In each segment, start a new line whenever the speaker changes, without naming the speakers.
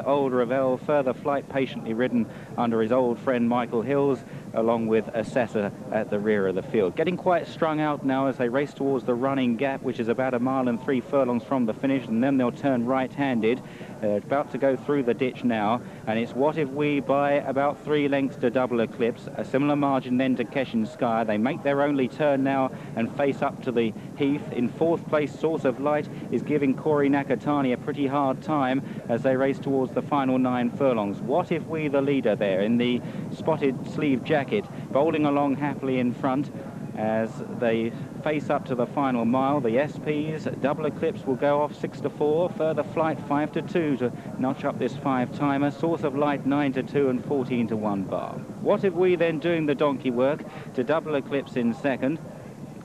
Old Ravel, Further Flight, patiently ridden under his old friend Michael Hills, along with Assessor at the rear of the field. Getting quite strung out now as they race towards the running gap, which is about 1 mile and 3 furlongs from the finish, and then they'll turn right-handed. About to go through the ditch now, and it's What If We by about 3 lengths to Double Eclipse, a similar margin then to Keshin Sky. They make their only turn now and face up to the heath. In 4th place, Source of Light is giving Corey Nakatani a pretty hard time as they race towards the final 9 furlongs. What If We, the leader there in the spotted sleeve jacket, bowling along happily in front as they face up to the final mile. The SPs, Double Eclipse will go off 6-4, Further Flight 5-2 to notch up this 5-timer, Source of Light 9-2 and 14-1 bar. What If We then doing the donkey work to Double Eclipse in 2nd,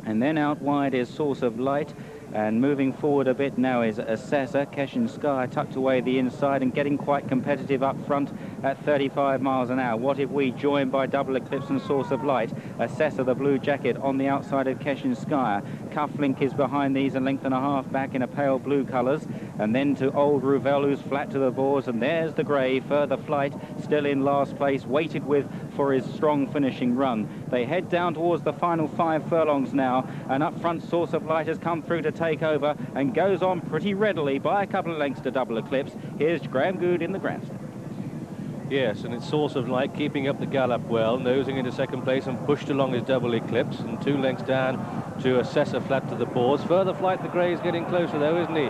and then out wide is Source of Light. And moving forward a bit now is Assessor. Keshin Sky tucked away the inside and getting quite competitive up front at 35 miles an hour. What If We joined by Double Eclipse and Source of Light. Assessor, the blue jacket, on the outside of Keshin Sky. Cufflink is behind these, a length and a half back in a pale blue colours. And then to Old Ravel, who's flat to the boards. And there's the grey, Further Flight, still in last place, weighted with for his strong finishing run. They head down towards the final 5 furlongs now, and up front Source of Light has come through to take over and goes on pretty readily by a couple of lengths to Double Eclipse. Here's Graham Good in the grandstand.
Yes, and it's Source of Light keeping up the gallop well, nosing into 2nd place and pushed along his Double Eclipse, and 2 lengths down to Assessor flat to the boards. Further Flight, the grey, is getting closer though, isn't he?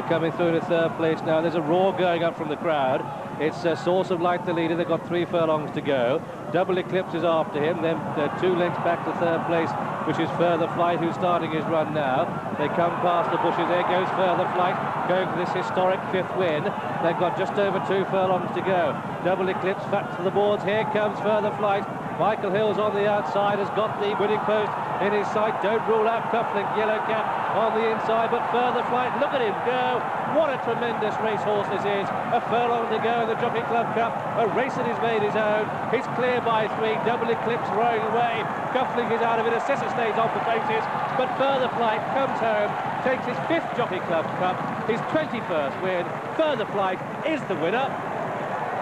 Coming through into 3rd place now. There's a roar going up from the crowd. It's Source of Light, the leader. They've got 3 furlongs to go. Double Eclipse is after him. Then 2 lengths back to 3rd place, which is Further Flight, who's starting his run now. They come past the bushes. There goes Further Flight, going for this historic 5th win. They've got just over 2 furlongs to go. Double Eclipse back to the boards. Here comes Further Flight. Michael Hills on the outside has got the winning post in his sight. Don't rule out Cufflink, yellow cap on the inside, but Further Flight, look at him go. What a tremendous racehorse this is. A furlong to go in the Jockey Club Cup. A race that he's made his own. He's clear by 3. Double Eclipse rowing away. Cufflink is out of it. Assessor stays off the faces, but Further Flight comes home, takes his 5th Jockey Club Cup, his 21st win. Further Flight is the winner.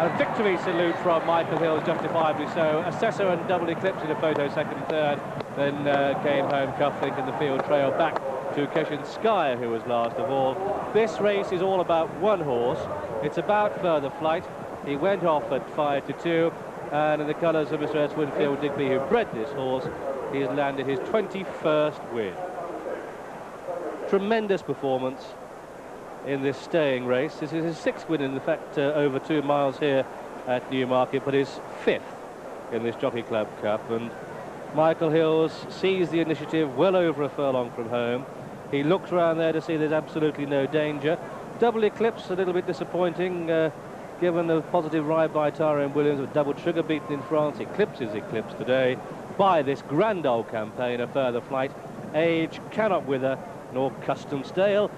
A victory salute from Michael Hills, justifiably so. Assessor and Double Eclipse in a photo, 2nd and 3rd. Then came home Cufflink in the field trail back to Keshin Sky, who was last of all. This race is all about one horse. It's about Further Flight. He went off at 5-2, and in the colours of Mr. S. Winfield Digby, who bred this horse, he has landed his 21st win. Tremendous performance in this staying race. This is his 6th win, in fact, over 2 miles here at Newmarket, but his 5th in this Jockey Club Cup. And Michael Hills sees the initiative well over a furlong from home. He looks around there to see there's absolutely no danger. Double Eclipse, a little bit disappointing, given the positive ride by Tyrone Williams, with double sugar beaten in France. Eclipse is eclipsed today by this grand old campaigner, Further Flight. Age cannot wither, nor custom stale.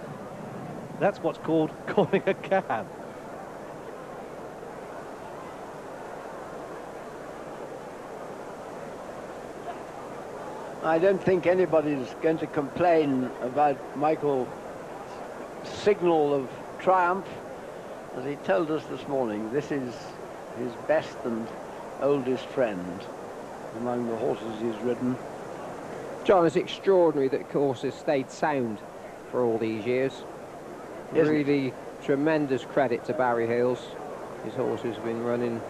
That's what's called calling a cab.
I don't think anybody's going to complain about Michael's signal of triumph. As he told us this morning, this is his best and oldest friend among the horses he's ridden.
John, it's extraordinary that course has stayed sound for all these years. Really tremendous credit to Barry Hills. His horses have been running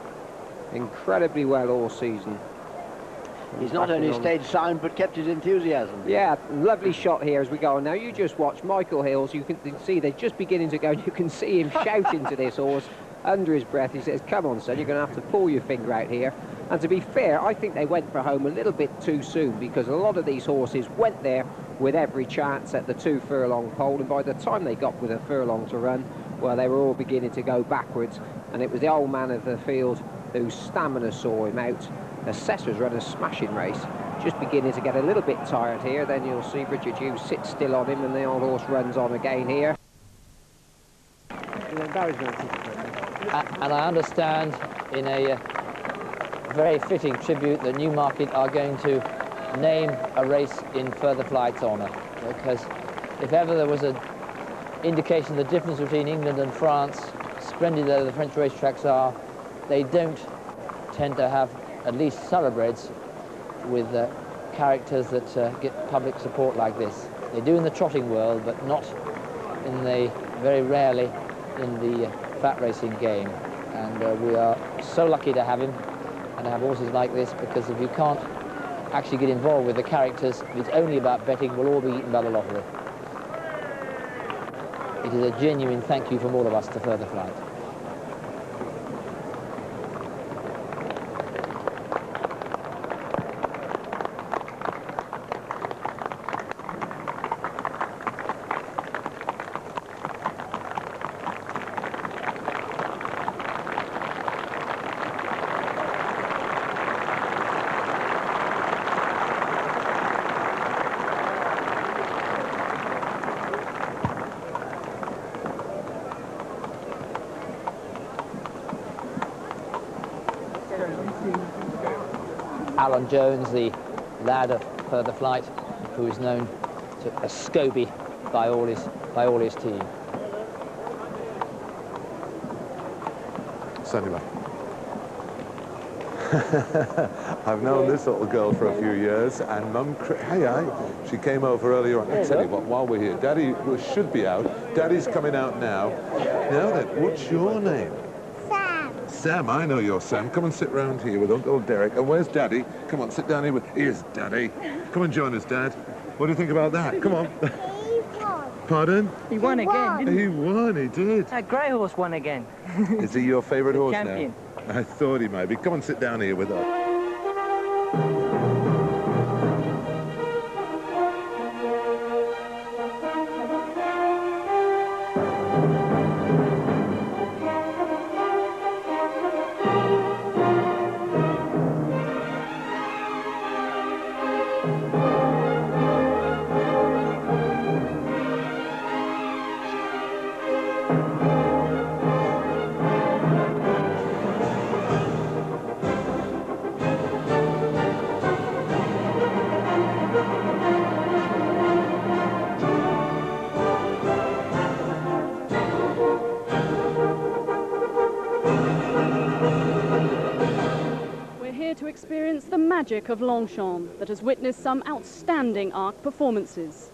incredibly well all season.
He's not only stayed sound, but kept his enthusiasm.
Yeah, lovely shot here as we go on. Now, you just watch Michael Hills. You can see they're just beginning to go. You can see him shouting to this horse under his breath. He says, come on, son, you're going to have to pull your finger out here. And to be fair, I think they went for home a little bit too soon, because a lot of these horses went there with every chance at the 2 furlong pole, and by the time they got with a furlong to run, well, they were all beginning to go backwards, and it was the old man of the field whose stamina saw him out. Assessor's run a smashing race, just beginning to get a little bit tired here. Then you'll see Richard Hughes sit still on him, and the old horse runs on again here.
And I understand, in a very fitting tribute, that Newmarket are going to name a race in Further Flight's honour, because if ever there was an indication of the difference between England and France, splendid though the French racetracks are, they don't tend to have at least thoroughbreds with characters that get public support like this. They do in the trotting world, but not in the, very rarely in the flat racing game. And we are so lucky to have him and to have horses like this, because if you can't actually get involved with the characters, if it's only about betting, we'll all be eaten by the lottery. It is a genuine thank you from all of us to Further Flight. Alan Jones, the lad of Further Flight, who is known as Scobie by all his team.
Sandy, I've known this little girl for a few years, and Mum, she came over earlier on. I tell you what, while we're here, Daddy should be out. Daddy's coming out now. Now then, what's your name? Sam, I know you're Sam. Come and sit round here with Uncle Derek. And where's Daddy? Come on, sit down here with... Here's Daddy. Come and join us, Dad. What do you think about that? Come on.
He won.
Pardon?
He won again, didn't
he? He won, he did.
That grey horse won again.
Is he your favourite horse
champion.
Now? I thought he might be. Come and sit down here with us.
To experience the magic of Longchamp that has witnessed some outstanding Arc performances.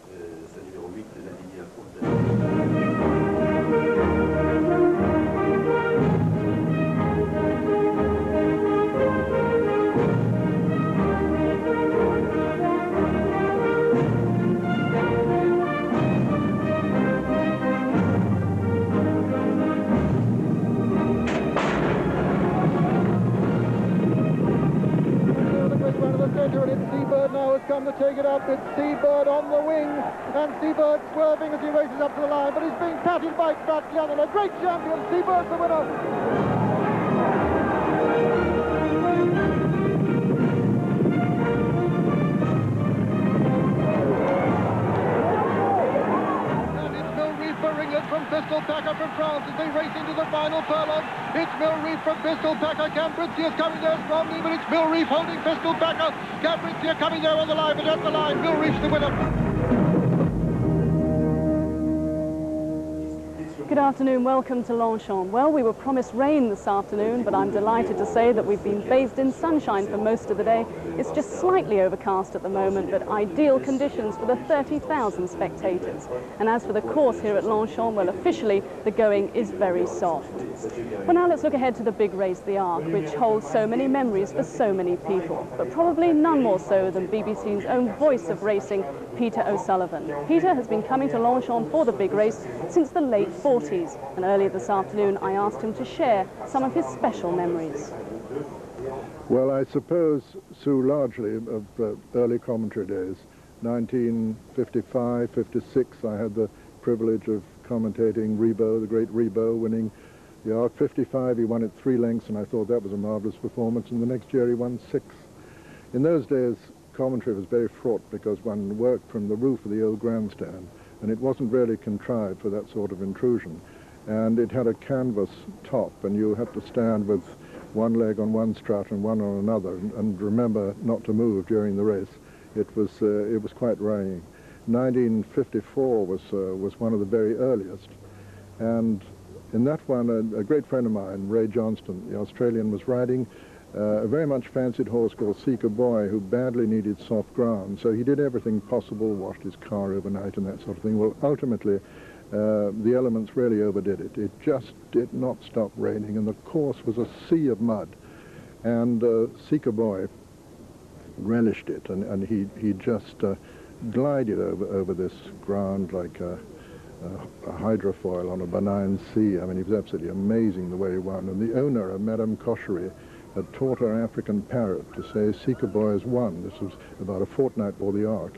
To take it up, it's Seabird on the wing, and Seabird swerving as he races up to the line, but he's being patted by Batlian, a great champion. Seabird's the winner. From Pistol Packer from France as they race into the final furlong. It's Milreef from Pistol Packer. Cambrizia's coming there strongly, but it's Milreef holding Pistol Packer. Cambrizia coming there on the line, but at the line, Milreef's the winner.
Good afternoon, welcome to Longchamp. Well, we were promised rain this afternoon, but I'm delighted to say that we've been bathed in sunshine for most of the day. It's just slightly overcast at the moment, but ideal conditions for the 30,000 spectators. And as for the course here at Longchamp, well, officially, the going is very soft. Well, now let's look ahead to the big race, the Arc, which holds so many memories for so many people, but probably none more so than BBC's own voice of racing, Peter O'Sullivan. Peter has been coming to Longchamp for the big race since the late 40s. And earlier this afternoon, I asked him to share some of his special memories.
Well, I suppose, Sue, largely of early commentary days. 1955, 56, I had the privilege of commentating Ribot, the great Ribot, winning the Arc. 55, he won it 3 lengths, and I thought that was a marvellous performance. And the next year, he won 6. In those days, commentary was very fraught because one worked from the roof of the old grandstand, and it wasn't really contrived for that sort of intrusion. And it had a canvas top, and you had to stand with one leg on one strut and one on another, and remember not to move during the race. It was quite trying. 1954 was one of the very earliest, and In that one, a great friend of mine, Ray Johnston, the Australian, was riding a very much fancied horse called Seeker Boy, who badly needed soft ground. So he did everything possible, washed his car overnight and that sort of thing. Well, ultimately, the elements really overdid it. It just did not stop raining, and the course was a sea of mud. And Seeker Boy relished it, and he just glided over this ground like a hydrofoil on a benign sea. I mean, he was absolutely amazing the way he won. And the owner, Madame Cochery, had taught her African parrot to say, Seeker Boy has won. This was about a fortnight before the Arc.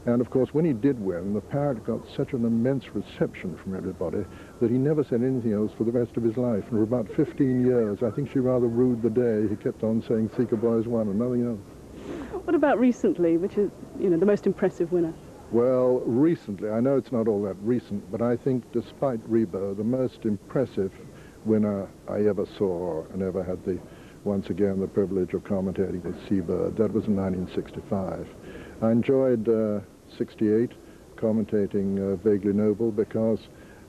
And of course, when he did win, the parrot got such an immense reception from everybody that he never said anything else for the rest of his life. And for about 15 years, I think she rather rued the day. He kept on saying, Seeker Boy has won, and nothing else.
What about recently, which is, you know, the most impressive winner?
Well, recently, I know it's not all that recent, but I think despite Rebo, the most impressive winner I ever saw and ever had once again the privilege of commentating was Seabird. That was in 1965. I enjoyed 68, commentating Vaguely Noble, because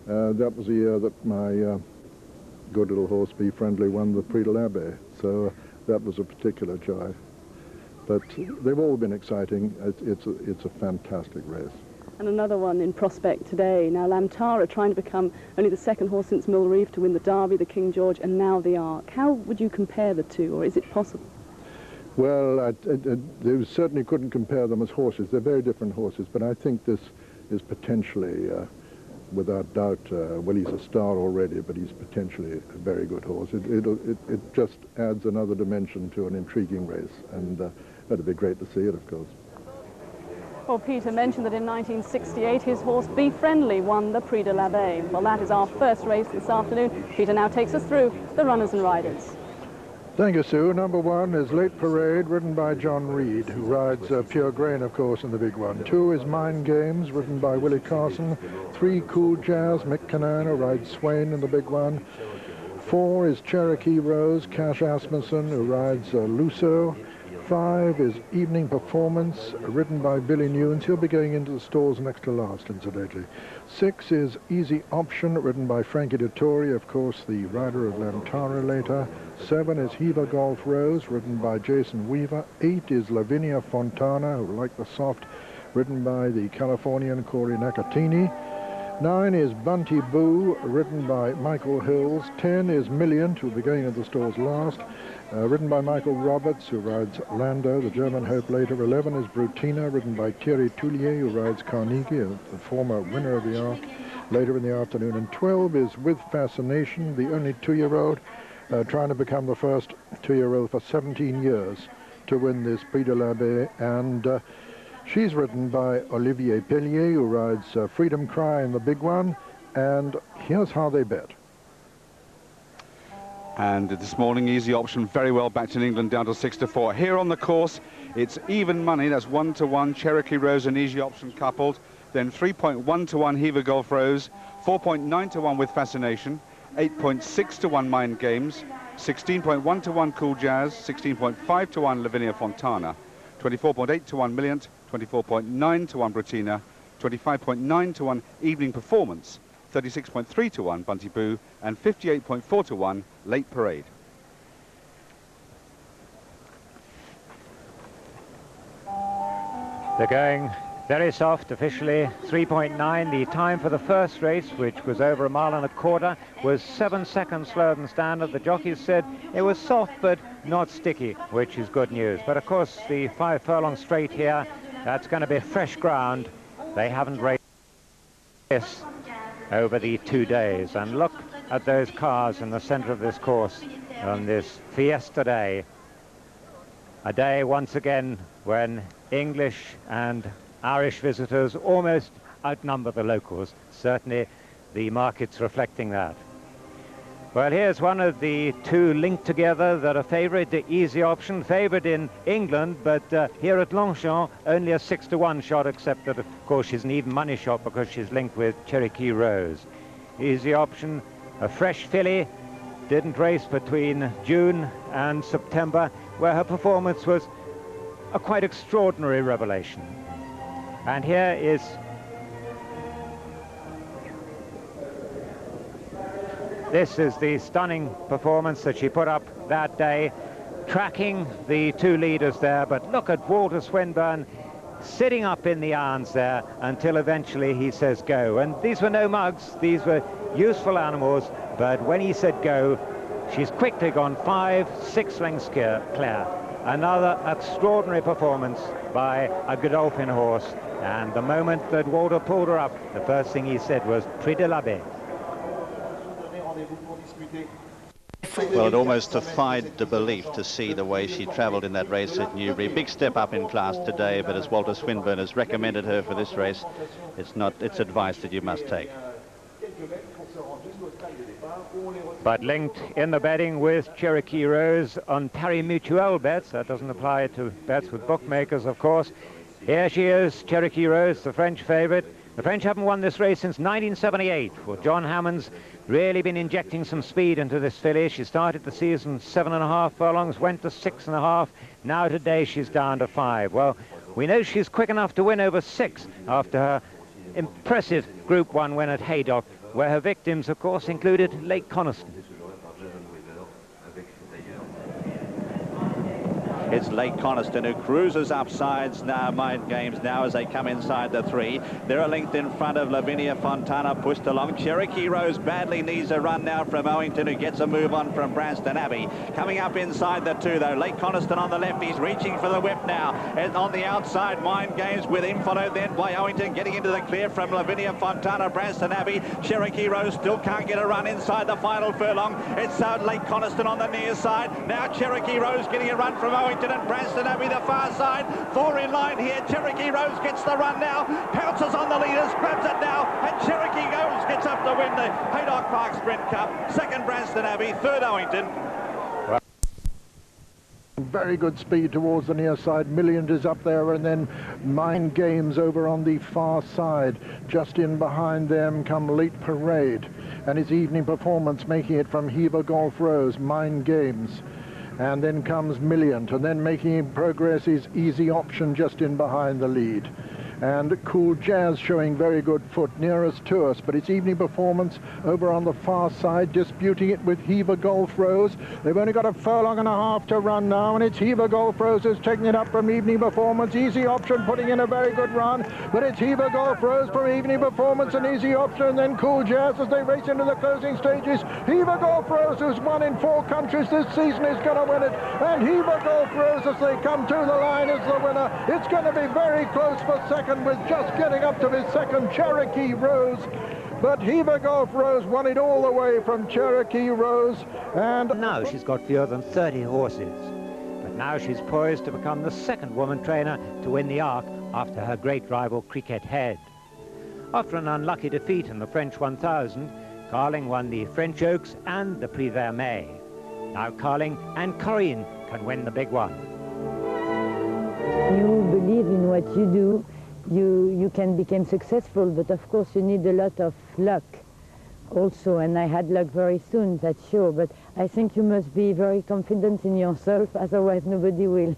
that was the year that my good little horse, Be Friendly, won the Prix de l'Abbé, so that was a particular joy. But they've all been exciting. It's a fantastic race.
And another one in prospect today. Now, Lamtara trying to become only the second horse since Mill Reef to win the Derby, the King George, and now the Arc. How would you compare the two, or is it possible?
Well, they certainly couldn't compare them as horses. They're very different horses, but I think this is potentially, without doubt, well, he's a star already, but he's potentially a very good horse. It just adds another dimension to an intriguing race, and that'd be great to see it, of course.
Well, Peter mentioned that in 1968 his horse Be Friendly won the Prix de l'Abbé. Well, that is our first race this afternoon. Peter now takes us through the runners and riders.
Thank you, Sue. Number 1 is Late Parade, ridden by John Reed, who rides Pure Grain, of course, in the big one. 2 is Mind Games, ridden by Willie Carson. 3, Cool Jazz, Mick Canaan, who rides Swain in the big one. 4 is Cherokee Rose, Cash Asmussen, who rides Luso. 5 is Evening Performance, ridden by Billy Newens. He'll be going into the stalls next to last, incidentally. 6 is Easy Option, ridden by Frankie Dettori, of course, the rider of Lamtara later. 7 is Hever Golf Rose, ridden by Jason Weaver. 8 is Lavinia Fontana, who like the soft, ridden by the Californian Corey Nakatini. 9 is Bunty Boo, ridden by Michael Hills. 10 is Million, who will be going into the stalls last, ridden by Michael Roberts, who rides Lando, the German hope later. 11 is Brutina, ridden by Thierry Toulier, who rides Carnegie, a former winner of the Arc, later in the afternoon. And 12 is With Fascination, the only 2-year-old, trying to become the first 2-year-old for 17 years to win this Prix de l'Abbé. And she's ridden by Olivier Pellier, who rides Freedom Cry in the big one. And here's how they bet.
And this morning, Easy Option very well backed in England, down to 6-4. Here on the course, it's even money. That's 1-1, Cherokee Rose and Easy Option coupled. Then 3.1-1, Hever Golf Rose. 4.9-1 With Fascination. 8.6-1 Mind Games. 16.1-1 Cool Jazz. 16.5-1 Lavinia Fontana. 24.8-1 Milliant. 24.9-1 Brutina. 25.9-1 Evening Performance. 36.3-1 Bunty Boo, and 58.4-1 Late Parade.
They're going very soft officially. 3.9. The time for the first race, which was over 1.25 miles, was 7 seconds slower than standard. The jockeys said it was soft but not sticky, which is good news. But of course, the 5 furlong straight here, that's going to be fresh ground. They haven't raced this over the 2 days, and look at those cars in the center of this course on this Fiesta Day, a day once again when English and Irish visitors almost outnumber the locals. Certainly the market's reflecting that. Well, here's one of the 2 linked together that are favourite, the Easy Option, favoured in England, but here at Longchamp, only a 6-1 shot, except that, of course, she's an even money shot because she's linked with Cherokee Rose. Easy Option, a fresh filly, didn't race between June and September, where her performance was a quite extraordinary revelation. And here is This is the stunning performance that she put up that day, tracking the two leaders there. But look at Walter Swinburne sitting up in the irons there until eventually he says go. And these were no mugs, these were useful animals, but when he said go, she's quickly gone 5-6 lengths clear. Another extraordinary performance by a Godolphin horse. And the moment that Walter pulled her up, the first thing he said was "Prix de la Baie."
Well, it almost defied the belief to see the way she travelled in that race at Newbury. Big step up in class today, but as Walter Swinburne has recommended her for this race, it's advice that you must take.
But linked in the betting with Cherokee Rose on Paris Mutuel bets. That doesn't apply to bets with bookmakers, of course. Here she is, Cherokee Rose, the French favourite. The French haven't won this race since 1978. Well, John Hammond's really been injecting some speed into this filly. She started the season 7.5 furlongs, went to 6.5. Now today she's down to 5. Well, we know she's quick enough to win over 6 after her impressive Group 1 win at Haydock, where her victims, of course, included Lake Coniston.
It's Lake Coniston who cruises up sides now, Mind Games now as they come inside the 3. They're a length in front of Lavinia Fontana, pushed along. Cherokee Rose badly needs a run now from Owington, who gets a move on from Branston Abbey. Coming up inside the 2 though, Lake Coniston on the left, he's reaching for the whip now. And on the outside, Mind Games with him, followed then by Owington, getting into the clear from Lavinia Fontana, Branston Abbey. Cherokee Rose still can't get a run inside the final furlong. It's Lake Coniston on the near side. Now Cherokee Rose getting a run from Owington and Branston Abbey the far side. 4 in line here. Cherokee Rose gets the run now, pounces on the leaders, grabs it now, and Cherokee Rose gets up to win the Haydock Park Sprint Cup. Second Branston Abbey, third Owington.
Very good speed towards the near side. Million is up there, and then Mind Games over on the far side. Just in behind them come Late Parade and his evening performance, making it from Hever Golf Rose, Mind Games. And then comes Million, and then making progress is Easy Option just in behind the lead. And Cool Jazz showing very good foot nearest to us, but its evening performance over on the far side, disputing it with Hever Golf Rose. They've only got a furlong and a half to run now, and it's Hever Golf Rose who's taking it up from evening performance. Easy Option putting in a very good run, but it's Hever Golf Rose from evening performance and Easy Option, and then Cool Jazz as they race into the closing stages. Hever Golf Rose, who's won in 4 countries this season, is going to win it, and Hever Golf Rose as they come to the line is the winner. It's going to be very close for second, with just getting up to his second Cherokee Rose. But Hever Golf Rose won it all the way from Cherokee Rose. And
now she's got fewer than 30 horses. But now she's poised to become the second woman trainer to win the Arc after her great rival Cricket Head. After an unlucky defeat in the French 1000, Carling won the French Oaks and the Prix Vermeil. Now Carling and Corinne can win the big one.
You believe in what you do, you can become successful, but of course you need a lot of luck also, and I had luck very soon, that's sure, but I think you must be very confident in yourself, otherwise nobody will.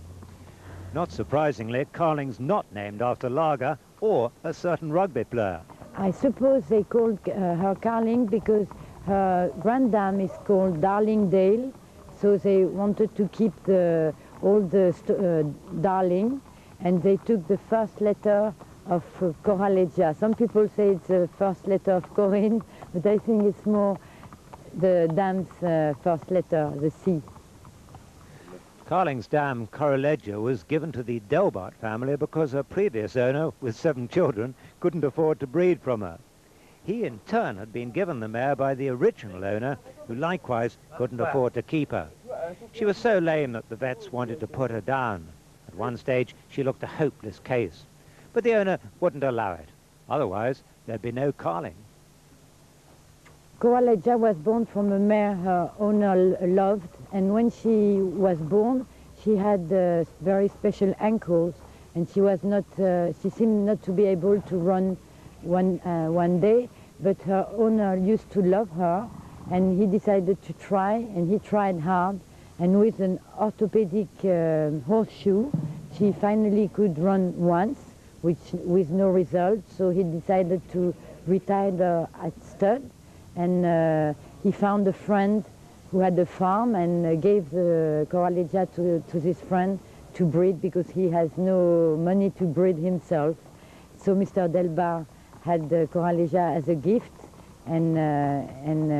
Not surprisingly, Carling's not named after Lager or a certain rugby player.
I suppose they called her Carling because her granddam is called Darlingdale, so they wanted to keep all the Darling, and they took the first letter of Coralegia. Some people say it's the first letter of Corinne, but I think it's more the dam's first letter, the C.
Carling's dam, Coralegia, was given to the Delbart family because her previous owner, with 7 children, couldn't afford to breed from her. He, in turn, had been given the mare by the original owner, who likewise couldn't afford to keep her. She was so lame that the vets wanted to put her down. At one stage, she looked a hopeless case. But the owner wouldn't allow it. Otherwise, there'd be no Carling.
Coralegia was born from a mare her owner loved, and when she was born, she had very special ankles, and she was not. She seemed not to be able to run one day, but her owner used to love her, and he decided to try, and he tried hard, and with an orthopedic horseshoe, she finally could run once, with no result, so he decided to retire at stud, and he found a friend who had a farm and gave the Coralleja to this friend to breed because he has no money to breed himself. So Mr. Delbar had the Coralleja as a gift, and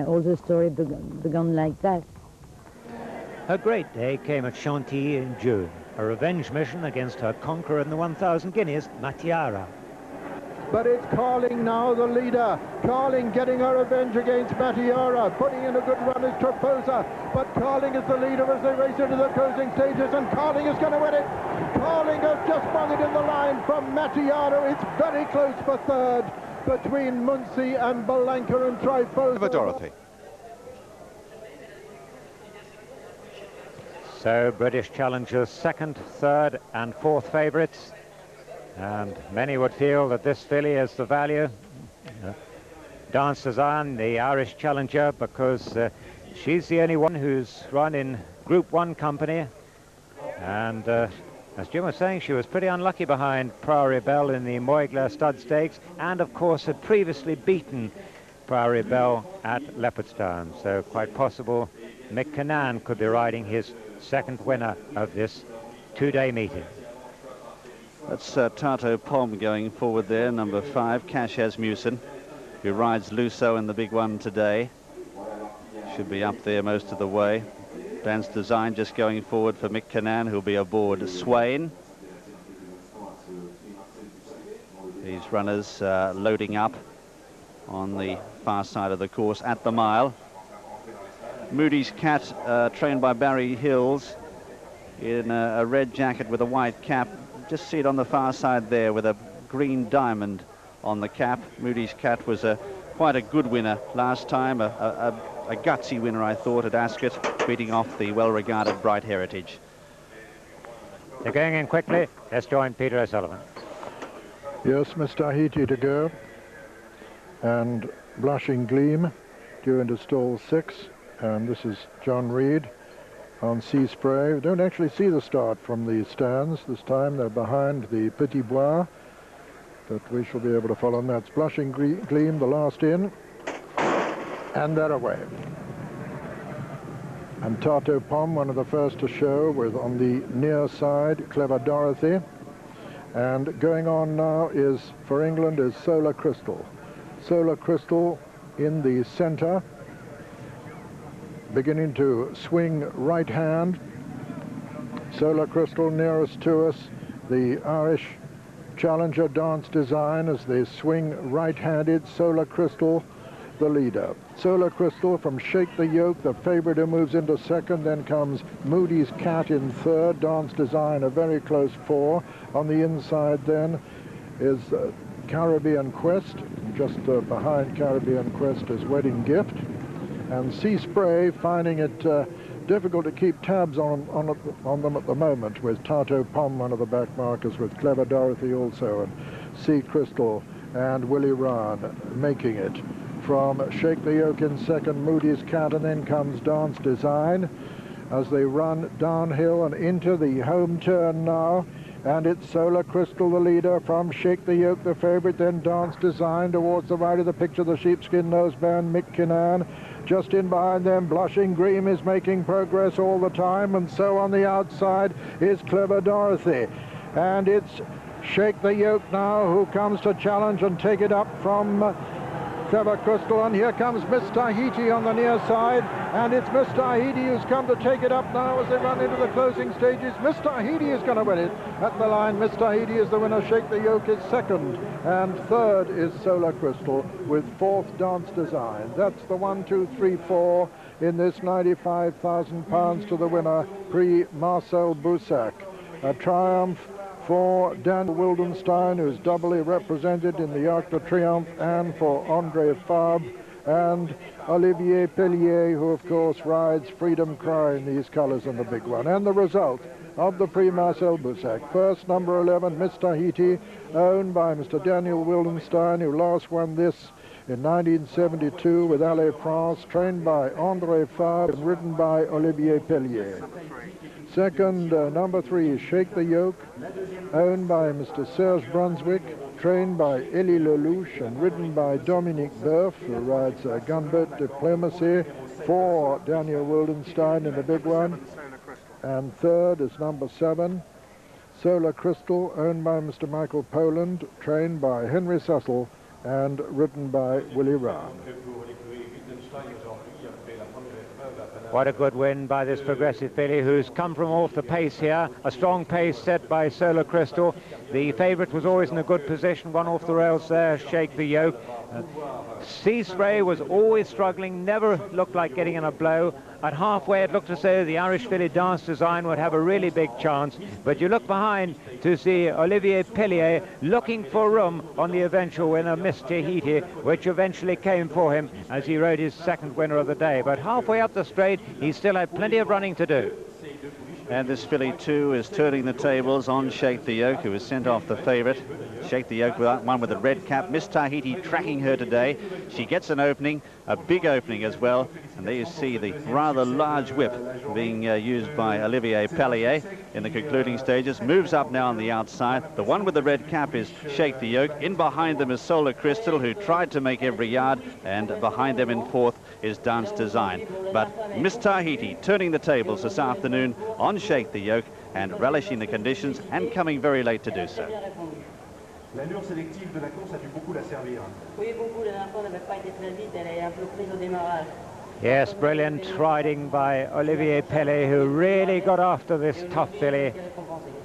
all the story began like that.
Her great day came at Chantilly in June, a revenge mission against her conqueror in the 1,000 guineas, Matiara.
But it's Carling now, the leader. Carling getting her revenge against Matiara. Putting in a good run is Treposa. But Carling is the leader as they race into the closing stages, and Carling is going to win it. Carling has just won it in the line from Matiara. It's very close for third between Muncie and Balanka and Treposa.
Dorothy.
So British challengers second, third and fourth favourites, and many would feel that this filly is the value. Dance Design, the Irish challenger, because she's the only one who's run in Group 1 company, and as Jim was saying, she was pretty unlucky behind Prairie Belle in the Moigla Stud Stakes, and of course had previously beaten Prairie Belle at Leopardstown, so quite possible Mick Cannan could be riding his second winner of this two-day meeting.
That's Tato Pom going forward there, number 5, Cash Asmussen, who rides Luso in the big one today. Should be up there most of the way. Dance Design just going forward for Mick Cannan, who'll be aboard Swain. These runners loading up on the far side of the course at the mile. Moody's Cat, trained by Barry Hills, in a red jacket with a white cap. Just see it on the far side there with a green diamond on the cap. Moody's Cat was quite a good winner last time, a gutsy winner, I thought, at Ascot, beating off the well-regarded Bright Heritage.
They're going in quickly. Let's join Peter O'Sullivan.
Yes, Miss Tahiti to go, and Blushing Gleam due into stall 6. And this is John Reed on Sea Spray. We don't actually see the start from the stands this time. They're behind the Petit Bois, but we shall be able to follow them. That's Blushing Gleam, the last in, and they're away. And Tato Pom, one of the first to show, with on the near side Clever Dorothy. And going on now is, for England, is Solar Crystal. Solar Crystal in the center, beginning to swing right hand. Solar Crystal nearest to us, the Irish challenger Dance Design as they swing right-handed. Solar Crystal the leader. Solar Crystal from Shake the Yoke, the favorite, who moves into second. Then comes Moody's Cat in third. Dance Design a very close 4. On the inside then is Caribbean Quest. Just behind Caribbean Quest is Wedding Gift. And Sea Spray finding it difficult to keep tabs on them at the moment, with Tato Pom, one of the back markers, with Clever Dorothy also, and Sea Crystal and Willie Ryan making it. From Shake the Yoke in second, Moody's Cat, and then comes Dance Design as they run downhill and into the home turn now. And it's Solar Crystal, the leader, from Shake the Yoke, the favorite, then Dance Design towards the right of the picture, the sheepskin noseband, Mick Cannan. Just in behind them, Blushing Green is making progress all the time, and so on the outside is Clever Dorothy. And it's Shake the Yoke now who comes to challenge and take it up from Clever Crystal, and here comes Miss Tahiti on the near side, and it's Miss Tahiti who's come to take it up now as they run into the closing stages. Miss Tahiti is going to win it at the line. Miss Tahiti is the winner. Shake the Yoke is second, and third is Solar Crystal, with fourth Dance Design. That's the 1, 2, 3, 4 in this £95,000 to the winner, Prix Marcel Boussac. A triumph for Dan Wildenstein, who's doubly represented in the Arc de Triomphe, and for André Fabre and Olivier Pellier, who of course rides Freedom Cry in these colours in the big one. And the result of the Prix Marcel Boussac: first, number 11, Miss Tahiti, owned by Mr. Daniel Wildenstein, who last won this in 1972 with Allez France, trained by André Fabre and ridden by Olivier Pellier. Second, number 3, Shake the Yoke, owned by Mr. Serge Brunswick, trained by Elie Lelouch and ridden by Dominique Boeuf, who rides Gunboat Diplomacy, for Daniel Wildenstein in the big one. And third is number 7, Solar Crystal, owned by Mr. Michael Poland, trained by Henry Cecil and ridden by Willie Round.
What a good win by this progressive filly, who's come from off the pace here. A strong pace set by Solar Crystal. The favourite was always in a good position, one off the rails there, Shake the Yoke. Sea Spray was always struggling, never looked like getting in a blow. At halfway it looked as though the Irish filly Dance Design would have a really big chance, but you look behind to see Olivier Pellier looking for room on the eventual winner, Miss Tahiti, which eventually came for him as he rode his second winner of the day. But halfway up the straight he still had plenty of running to do.
And this filly too is turning the tables on Shake the Yoke, who was sent off the favourite. Shake the Yoke, one with a red cap. Miss Tahiti tracking her today. She gets an opening, a big opening as well. And there you see the rather large whip being used by Olivier Pellier in the concluding stages. Moves up now on the outside. The one with the red cap is Shake the Yoke. In behind them is Solar Crystal, who tried to make every yard. And behind them in fourth is Dance Design. But Miss Tahiti turning the tables this afternoon on Shake the Yoke and relishing the conditions and coming very late to do so.
L'allure sélective de la course a dû beaucoup la servir.
Oui, beaucoup. La dernière fois, on n'avait pas été très vite. Elle est un peu prise au démarrage.
Yes, brilliant riding by Olivier Pellier, who really got after this tough filly,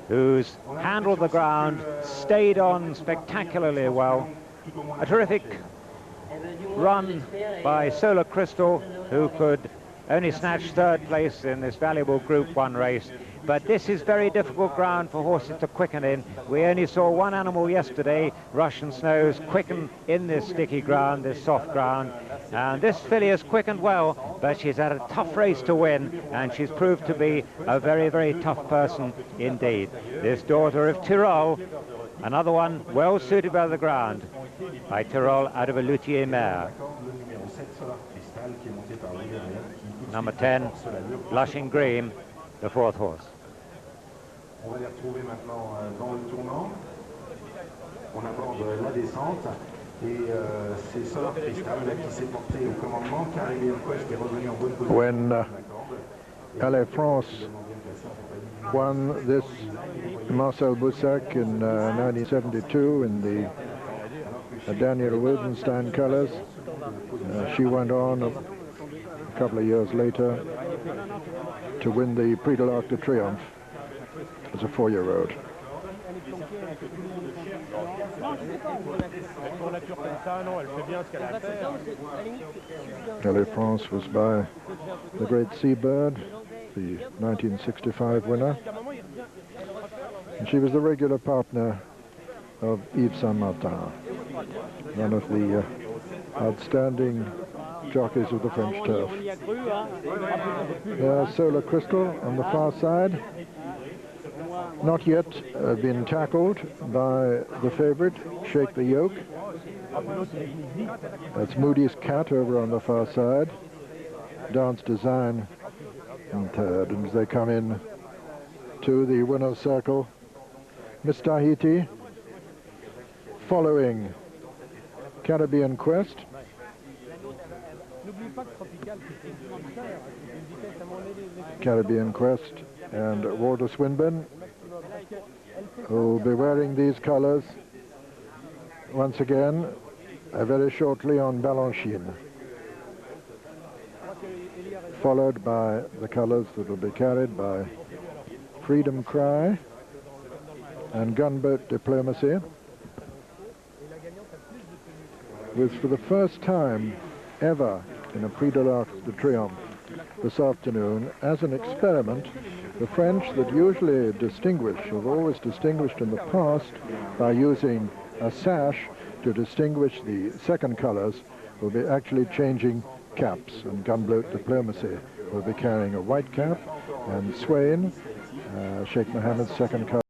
who's handled the ground, stayed on spectacularly well. A terrific run by Solar Crystal, who could only snatch third place in this valuable Group 1 race. But this is very difficult ground for horses to quicken in. We only saw one animal yesterday, Russian Snows, quicken in this sticky ground, this soft ground. And this filly has quickened well, but she's had a tough race to win, and she's proved to be a very, very tough person indeed. This daughter of Tyrol, another one well suited by the ground, by Tyrol out of a Luthier mare. Number 10, Blushing Green, the fourth horse.
On va les retrouver maintenant dans le tournant. On aborde la descente et c'est Solar Crystal qui s'est porté au commandement. Caribbean Quest est revenu en bonne position.
When Allez France won this Marcel Boussac in 1972 in the Daniel Wildenstein colours, she went on a couple of years later to win the Prix de l'Arc de Triomphe as a 4-year-old. Allez France was by the great Seabird, the 1965 winner. And she was the regular partner of Yves Saint-Martin, one of the outstanding jockeys of the French turf. Solar Crystal on the far side, not yet been tackled by the favorite, Shake the Yoke. That's Moody's Cat over on the far side. Dance Design in third, and as they come in to the winner's circle, Miss Tahiti following Caribbean Quest. Caribbean Quest and Walter Swinburne, who will be wearing these colours once again very shortly on Balanchine, followed by the colours that will be carried by Freedom Cry and Gunboat Diplomacy, with for the first time ever in a Prix de l'Arc de Triomphe this afternoon, as an experiment, the French that usually distinguish, have always distinguished in the past by using a sash to distinguish the second colours, will be actually changing caps, and Gunboat Diplomacy will be carrying a white cap, and Swain, Sheikh Mohammed's second colour,